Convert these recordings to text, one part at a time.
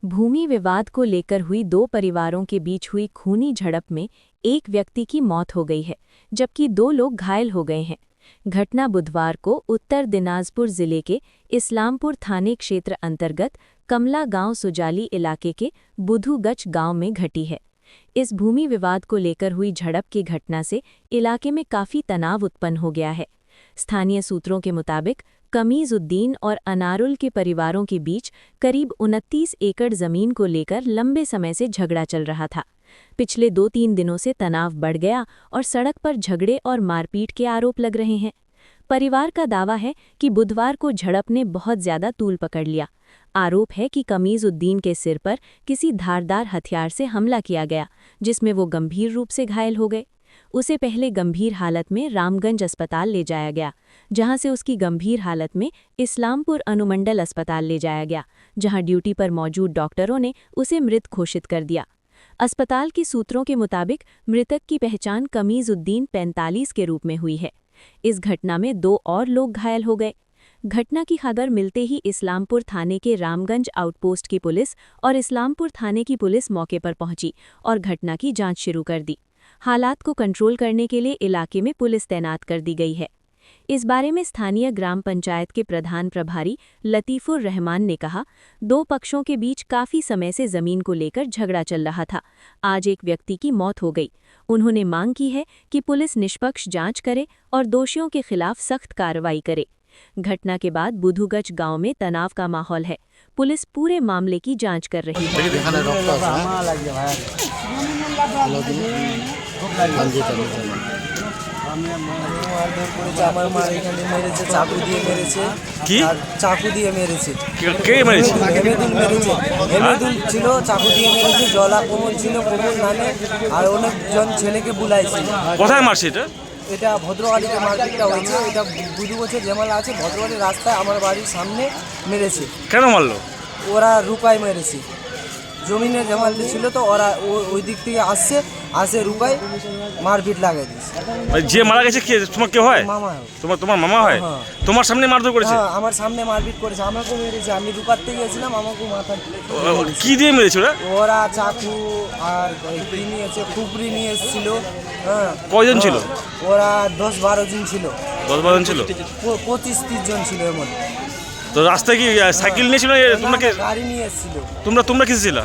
भूमि विवाद को लेकर हुई दो परिवारों के बीच हुई खूनी झड़प में एक व्यक्ति की मौत हो गई है, जबकि दो लोग घायल हो गए हैं। घटना बुधवार को उत्तर दिनाजपुर जिले के इस्लामपुर थाने क्षेत्र अंतर्गत कमला गांव सुजाली इलाके के बुधुगच गांव में घटी है। इस भूमि विवाद को लेकर हुई झड़प की घटना से इलाके में काफी तनाव उत्पन्न हो गया है। स्थानीय सूत्रों के मुताबिक कमीजुद्दीन और अनारुल के परिवारों के बीच करीब 29 एकड़ जमीन को लेकर लंबे समय से झगड़ा चल रहा था। पिछले 2-3 दिनों से तनाव बढ़ गया और सड़क पर झगड़े और मारपीट के आरोप लग रहे हैं। परिवार का दावा है कि बुधवार को झड़प ने बहुत ज्यादा तूल पकड़ लिया। आरोप है कि कमीजुद्दीन के सिर पर किसी धारदार हथियार से हमला किया गया, जिसमें वो गंभीर रूप से घायल हो गए। उसे पहले गंभीर हालत में रामगंज अस्पताल ले जाया गया, जहां से उसकी गंभीर हालत में इस्लामपुर अनुमंडल अस्पताल ले जाया गया, जहां ड्यूटी पर मौजूद डॉक्टरों ने उसे मृत घोषित कर दिया। अस्पताल के सूत्रों के मुताबिक मृतक की पहचान कमीजुद्दीन 45 के रूप में हुई है। इस घटना में 2 और लोग घायल हो गए। घटना की खबर मिलते ही इस्लामपुर थाने के रामगंज आउटपोस्ट की पुलिस और इस्लामपुर थाने की पुलिस मौके पर पहुंची और घटना की जांच शुरू कर दी। हालात को कंट्रोल करने के लिए इलाके में पुलिस तैनात कर दी गई है। इस बारे में स्थानीय ग्राम पंचायत के प्रधान प्रभारी लतीफुर रहमान ने कहा, 2 पक्षों के बीच काफी समय से जमीन को लेकर झगड़ा चल रहा था। आज एक व्यक्ति की मौत हो गई। उन्होंने मांग की है कि पुलिस निष्पक्ष जांच करे और दोषियों के खिलाफ सख्त कार्रवाई करे। घटना के बाद बुधुगच गांव में तनाव का माहौल है। पुलिस पूरे मामले की जांच कर रही है। চাকু দিয়ে মেরেছে কে মেরেছে? হেমেদুল ছিল, চাকু দিয়ে মেরেছে। জলা কোমল ছিল, কোমল নামে আর অনেকজন ছেলেকে বুলাইছিল। কোথায় মারছে এটা? এটা ভদ্রবাড়িতে মারপিটটা হয়েছে। এটা 2 বছর ঝামেলা আছে। ভদ্রবাড়ির রাস্তায় আমার বাড়ির সামনে মেরেছে। কেন মারলো? ওরা রূপায় মেরেছে। জমিনে ঝামেলা ছিল তো ওরা ওই দিক থেকে আসে রূপায় মারপিট লাগাই দিয়েছে। যে মারা গেছে কে? তোমার কে হয়? মামা। তোমার মামা হয়? তোমার সামনে মারধর করেছে? হ্যাঁ, আমার সামনে মারপিট করেছে। আমাকেও মেরেছে। আমি রূপাতে গিয়েছিলাম, আমাকেও মাথা। কি দিয়ে মেরেছে ওরা? ওরা চাকু আর কি নিয়েছে, খুপড়ি নিয়ে এসেছিল। হ্যাঁ। কয়জন ছিল? ওরা 10-12 জন ছিল। 10-12 জন ছিল? 25-30 জন ছিল এমন। তো রাস্তায় কি সাইকেল নিয়েছিল? তোমরা কি গাড়ি নিয়ে এসেছিল? তোমরা কিসে ছিল?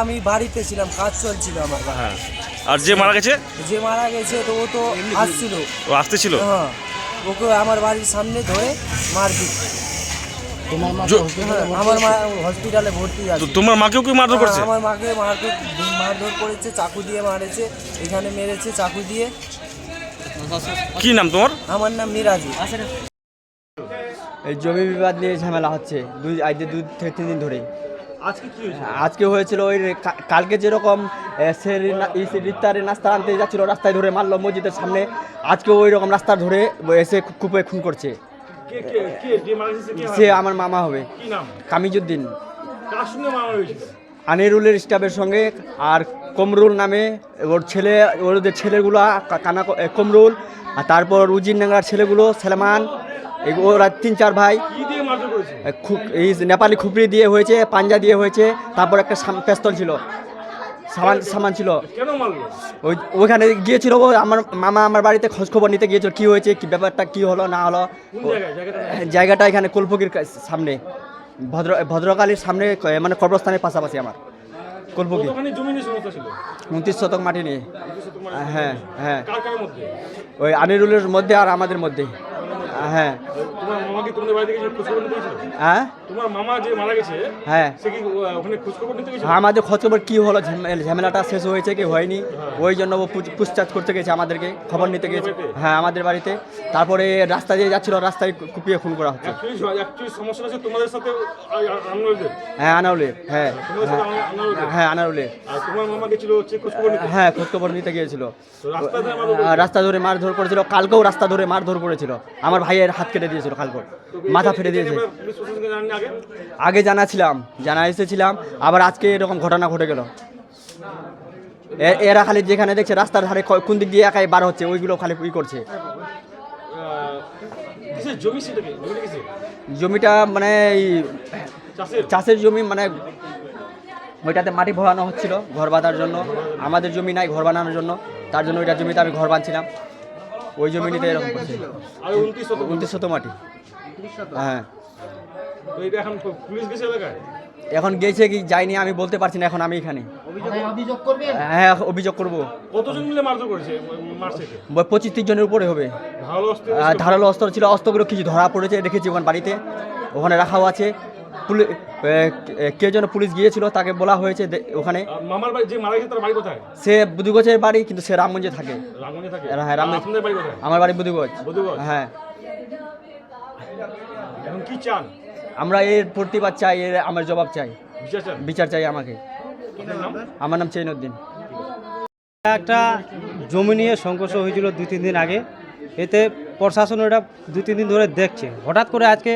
আমি বাড়িতে ছিলাম, কাজ চলছিল আমার। হ্যাঁ। আর যে মারা গেছে তো ও তো আসছিল। ও আসতেছিল? হ্যাঁ। ওকে আমার বাড়ির সামনে ধরে মারপিট। আমার মা হসপিটালে ভর্তি আছে। তোমার মাকেও কি মারধর করেছে? আমার মাকে মারধর করেছে, চাকু দিয়ে মারেছে। এখানে মেরেছে চাকু দিয়ে। কি নাম তোমার? আমার নাম মিরাজি। এই জমি বিবাদ নিয়ে ঝামেলা হচ্ছে 2 থেকে 3 দিন ধরে। আজকে হয়েছিল ওই কালকে যেরকম ইফতারে নাস্তা আনতে যাচ্ছিল, রাস্তায় ধরে মারলো মসজিদের সামনে। আজকে ওই রকম রাস্তা ধরে এসে কূপে খুন করছে। সে আমার মামা হবে। কামিজুদ্দিন। আনিরুলের স্টাফের সঙ্গে আর কমরুল নামে ওদের ছেলেগুলো কমরুল, আর তারপর উজিরনাঙ্গার ছেলেগুলো সালমান, ওরা 3-4 ভাই। এই নেপালি খুপড়ি দিয়ে হয়েছে, পাঞ্জা দিয়ে হয়েছে। তারপর একটা পেস্তল ছিল, সামান ছিল। ওইখানে গিয়েছিল আমার মামা, আমার বাড়িতে খোঁজখবর নিতে গিয়েছিল কি হয়েছে, কি ব্যাপারটা কি হলো না হলো। জায়গাটা এখানে কলফকির সামনে, ভদ্রকালীর সামনে, মানে কবরস্থানের পাশাপাশি আমার কলফকি। 29 শতক মাটি নিয়ে। হ্যাঁ হ্যাঁ, ওই আনিরুলের মধ্যে আর আমাদের মধ্যে। হ্যাঁ। তোমার মামা কি তোমাদের বাড়ি থেকে খোঁজখবর নিতে গেছিল? হ্যাঁ। তোমার মামা যে মারা গেছে, হ্যাঁ, সে কি ওখানে খোঁজখবর নিতে গেছিল? হ্যাঁ, আমাদের খোঁজখবর কি হলো, ঝামেলাটা শেষ হয়েছে কি হয়নি, ওই জন্য ও পুছতাছ করতে গেছে, আমাদেরকে খবর নিতে গেছে। হ্যাঁ, আমাদের বাড়িতে। তারপরে রাস্তা দিয়ে যাচ্ছিল, রাস্তায় কুপিয়ে খুন করা হচ্ছে। সমস্যা আছে তোমাদের সাথে আনারুলের? হ্যাঁ, আনারুলের। হ্যাঁ হ্যাঁ, আনারুলের। আর তোমার মামা গেছিল খোঁজখবর নিতে? হ্যাঁ, খোঁজখবর নিতে গিয়েছিল। রাস্তা ধরে মারধর করেছিল। কালকেও রাস্তা ধরে মারধর করেছিল। আমার ভাইয়ের হাত কেটে দিয়েছিল, কালকে মাথা ফেটে দিয়েছে। আগে জানা এসেছিলাম, আবার আজকে এরকম ঘটনা ঘটে গেল। এরা খালি যেখানে দেখছে রাস্তার ধারে কোন দিক দিয়ে একাই বার হচ্ছে, ওইগুলো খালি করছে। জমিটা মানে চাষের জমি, মানে ওইটাতে মাটি ভরানো হচ্ছিল ঘর বাঁধার জন্য। আমাদের জমি নাই ঘর বানানোর জন্য, তার জন্য ওইটার জমিতে আমি ঘর বাঁধছিলাম। ওই জমিতে এরকম করছে। আর 29 শত মাটি। হ্যাঁ, তো এটা এখন পুলিশ গেছে এলাকায়? এখন গেছে কি যায়নি আমি বলতে পারছি না। এখন আমি এখানে হ্যাঁ অভিযোগ করবো। কতজন মিলে মারধর করেছে মারছে? 25-30 জনের উপরে হবে। ধারালো অস্ত্র ছিল, অস্ত্রগুলো কিছু ধরা পড়েছে, রেখেছি ওখানে বাড়িতে, ওখানে রাখাও আছে। কে যেন পুলিশ গিয়েছিল, তাকে বলা হয়েছে ওখানে। মামার বাড়ি যে মারা গেছে তার বাড়ি কোথায়? সে বুধুগঞ্জের বাড়ি, কিন্তু সে রামগঞ্জে থাকে। রামগঞ্জে থাকে? হ্যাঁ রামগঞ্জ। আপনাদের বাড়ি কোথায়? আমার বাড়ি বুধুগঞ্জ। বুধুগঞ্জ? হ্যাঁ। এখন কি চান? আমরা এর প্রতিবাদ চাই, এর আমার জবাব চাই, বিচার চান? বিচার চাই আমাকে। আপনার নাম? আমার নাম চেইনউদ্দিন। একটা জমি নিয়ে সংঘর্ষ হয়েছিল 2-3 দিন আগে। এতে প্রশাসন এটা 2-3 দিন ধরে দেখছে। হঠাৎ করে আজকে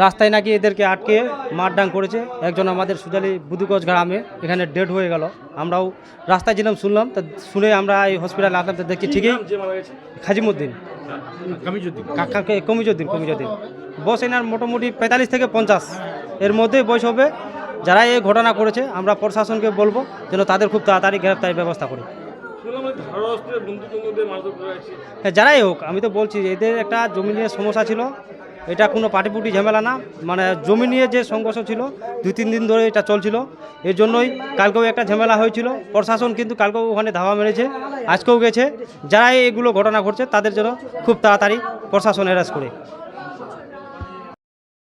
রাস্তায় নাকি এদেরকে আটকে মারডাং করেছে। একজন আমাদের সুজালি বুধুগঞ্জ গ্রামে এখানে ডেড হয়ে গেল। আমরাও রাস্তায় ছিলাম, শুনলাম, তা শুনে আমরা এই হসপিটালে আসলাম, তো দেখছি ঠিকই যে মারা গেছে? খাজিমুদ্দিন, কমিজুদ্দিন বয়স এনার মোটামুটি 45 থেকে 50 এর মধ্যেই বয়স হবে। যারা এই ঘটনা করেছে আমরা প্রশাসনকে বলবো যেন তাদের খুব তাড়াতাড়ি গ্রেফতারের ব্যবস্থা করে। হ্যাঁ, যারাই হোক, আমি তো বলছি যে এদের একটা জমি নিয়ে সমস্যা ছিল। এটা কোনো পাটিপুটি ঝামেলা না, মানে জমি নিয়ে যে সংঘর্ষ ছিল 2-3 দিন ধরে এটা চলছিল। এর জন্যই কালকেও একটা ঝামেলা হয়েছিল। প্রশাসন কিন্তু কালকেও ওখানে ধাওয়া মেরেছে, আজকেও গেছে। যারাই এগুলো ঘটনা ঘটছে তাদের জন্য খুব তাড়াতাড়ি প্রশাসন অ্যারেস্ট করে।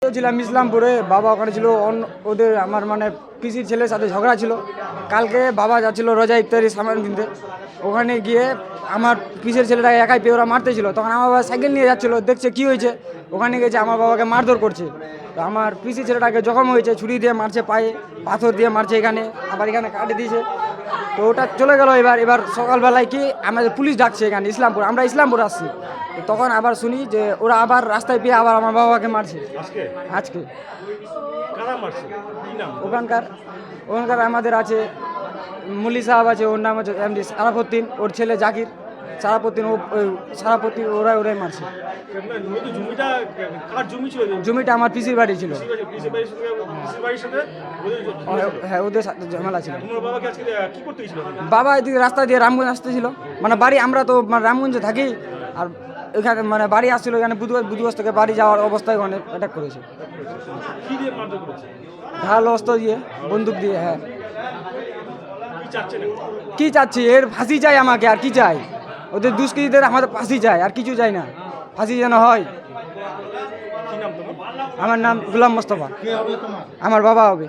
ছিলাম ইসলামপুরে, বাবা ওখানে ছিল। ওদের আমার মানে পিসির ছেলের সাথে ঝগড়া ছিল। কালকে বাবা যাচ্ছিল রোজা ইফতারি সামান কিনতে, ওখানে গিয়ে আমার পিসের ছেলেটাকে একাই পেয়ে ওরা মারতেছিল। তখন আমার বাবা সাইকেল নিয়ে যাচ্ছিলো, দেখছে কি হয়েছে, ওখানে গেছে আমার বাবাকে মারধর করছে। তো আমার পিসির ছেলেটাকে জখম হয়েছে, ছুরি দিয়ে মারছে পায়ে, পাথর দিয়ে মারছে এখানে, আবার এখানে কাটে দিয়েছে। তো ওটা চলে গেল। এবার সকালবেলায় কি আমাদের পুলিশ ডাকছে এখানে ইসলামপুর, আমরা ইসলামপুর আসছি। তো তখন আবার শুনি যে ওরা আবার রাস্তায় পেয়ে আবার আমার বাবাকে মারছে আজকে। ওখানকার আমাদের আছে মুলি সাহেব আছে, ওর নাম হচ্ছে এমডি সারাফুদ্দিন, ওর ছেলে জাকির, সারাফুদ্দিন ওরাই মারছে। জমিটা আমার পিসির বাড়ি ছিল। হ্যাঁ, ওদের সাথে ঝামেলা ছিল। বাবা এদিকে রাস্তা দিয়ে রামগঞ্জ আসতেছিল, মানে বাড়ি, আমরা তো মানে রামগঞ্জে থাকি, আর এখানে মানে বাড়ি আসছিল এখানে বুধগঞ্জ থেকে বাড়ি যাওয়ার অবস্থায় ওখানে অ্যাটাক করেছে। ঢাল অস্ত্র দিয়ে, বন্দুক দিয়ে। হ্যাঁ, কি চাচ্ছি, এর ফাঁসি চাই আমাকে, আর কি চাই? ওদের দুষ্কৃতীদের আমাদের ফাঁসি চাই, আর কিছু চাই না। ফাঁসি যেন হয়। আমার নাম গোলাম মোস্তফা। আমার বাবা হবে।